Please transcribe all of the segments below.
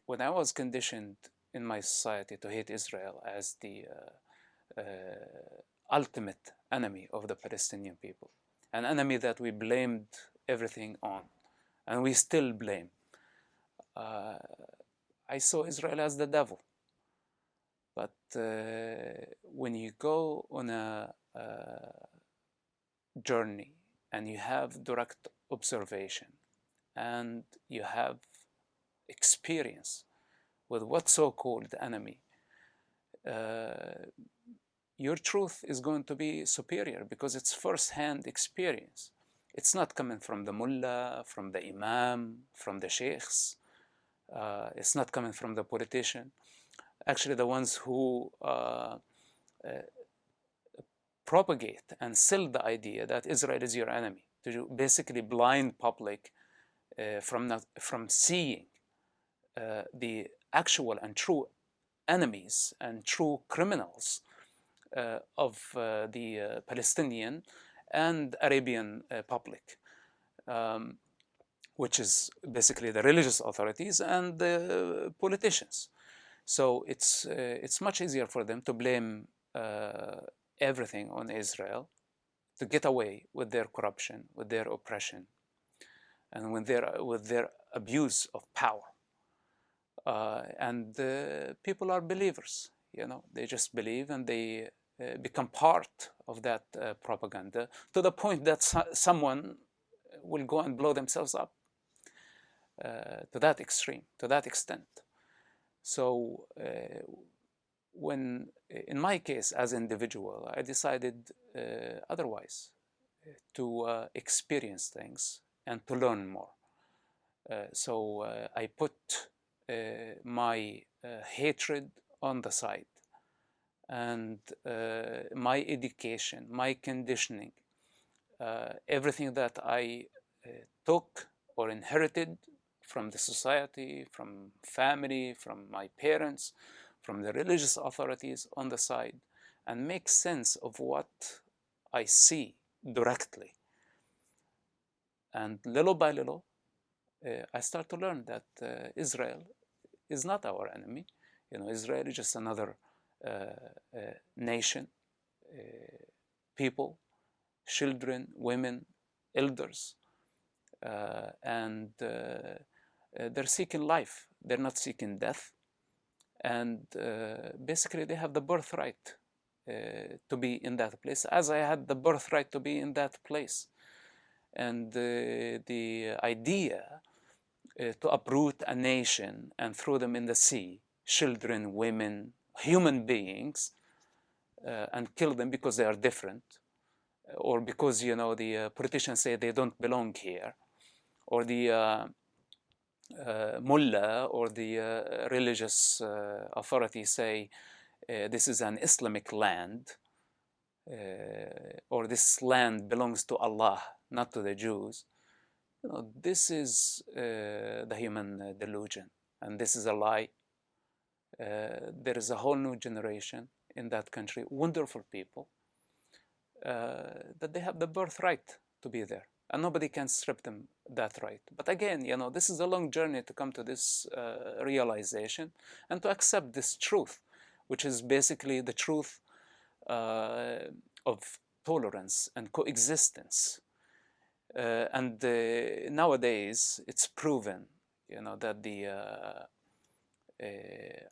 when I was conditioned in my society to hate Israel as the ultimate enemy of the Palestinian people, an enemy that we blamed everything on, and we still blame, I saw Israel as the devil. But when you go on a journey and you have direct observation and you have experience with what so-called enemy, your truth is going to be superior because it's first-hand experience. It's not coming from the mullah, from the imam, from the sheikhs. It's not coming from the politician. Actually, the ones who propagate and sell the idea that Israel is your enemy, to basically blind public from seeing the actual and true enemies and true criminals of the Palestinian and Arabian public, which is basically the religious authorities and the politicians. So it's much easier for them to blame everything on Israel, to get away with their corruption, with their oppression, and with their abuse of power. And people are believers, you know, they just believe and they become part of that propaganda, to the point that someone will go and blow themselves up, to that extreme, to that extent. So when, in my case as an individual, I decided otherwise, to experience things and to learn more. So I put my hatred on the side, and my education, my conditioning, everything that I took or inherited from the society, from family, from my parents, from the religious authorities on the side, and make sense of what I see directly. And little by little, I start to learn that Israel is not our enemy. You know, Israel is just another nation, people, children, women, elders, and they're seeking life. They're not seeking death. And basically they have the birthright to be in that place, as I had the birthright to be in that place. And the idea to uproot a nation and throw them in the sea, children, women, human beings, and kill them because they are different, or because, you know, the politicians say they don't belong here, or the mullah or the religious authorities say this is an Islamic land, or this land belongs to Allah, not to the Jews. You know, this is the human delusion, and this is a lie. There is a whole new generation in that country, wonderful people, that they have the birthright to be there, and nobody can strip them that right. But again, you know, this is a long journey to come to this realization and to accept this truth, which is basically the truth of tolerance and coexistence. And nowadays, it's proven, you know, that the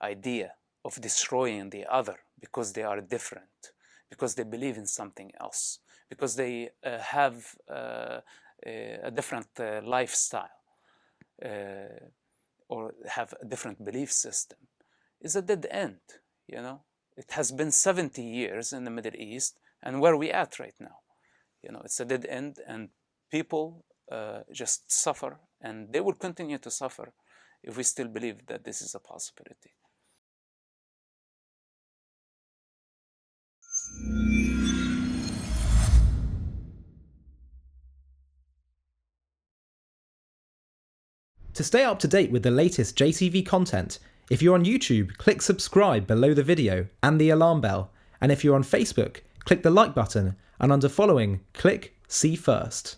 idea of destroying the other because they are different, because they believe in something else, because they have a different lifestyle, or have a different belief system, is a dead end, you know. It has been 70 years in the Middle East, and where are we at right now? You know, it's a dead end, and people just suffer, and they will continue to suffer if we still believe that this is a possibility. To stay up to date with the latest JCV content, if you're on YouTube, click subscribe below the video and the alarm bell. And if you're on Facebook, click the like button, and under following, click see first.